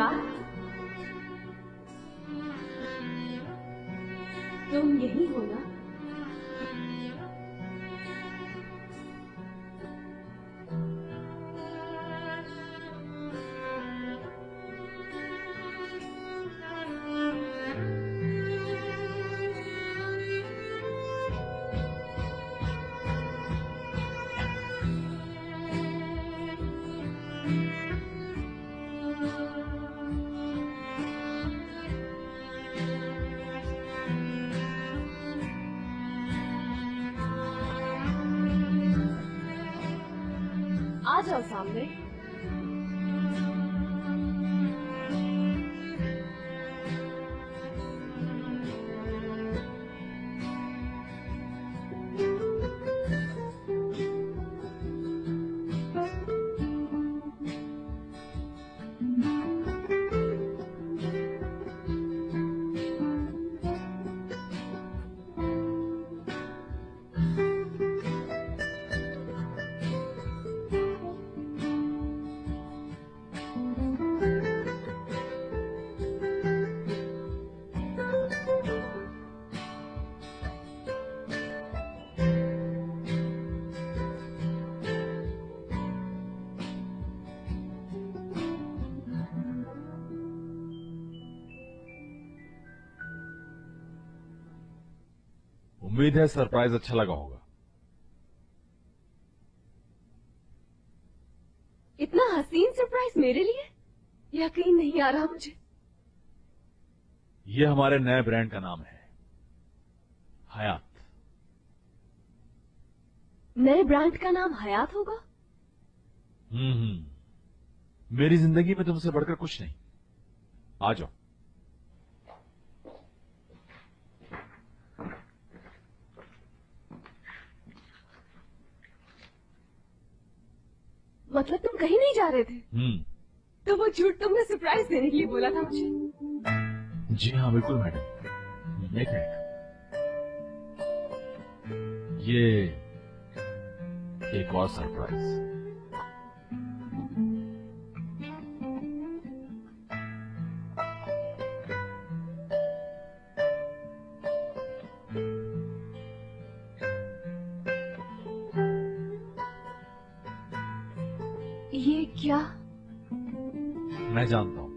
मुराद, तुम यही हो ना? आ जाओ सामने। उम्मीद है सरप्राइज अच्छा लगा होगा। इतना हसीन सरप्राइज मेरे लिए? यकीन नहीं आ रहा मुझे। ये हमारे नए ब्रांड का नाम है, हयात। नए ब्रांड का नाम हयात होगा? मेरी जिंदगी में तुमसे बढ़कर कुछ नहीं। आ जाओ। मतलब तुम कहीं नहीं जा रहे थे? तो वो झूठ तुमने सरप्राइज देने के लिए बोला था मुझे? जी हाँ बिल्कुल मैडम। एक मिनट, ये एक और सरप्राइज। ये क्या? मैं जानता हूं,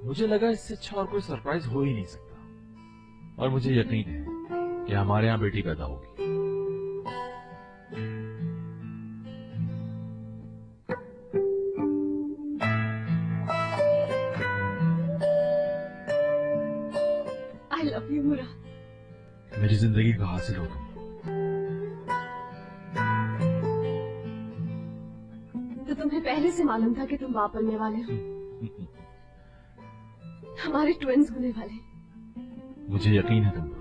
मुझे लगा इससे अच्छा और कोई सरप्राइज हो ही नहीं सकता, और मुझे यकीन है कि हमारे यहां बेटी पैदा होगी। आई लव यू मुराद। मेरी जिंदगी का हासिल हो तुम। तो तुम्हें पहले से मालूम था कि तुम बाप बनने वाले हो? हमारे ट्विंस होने वाले। मुझे यकीन है तुम।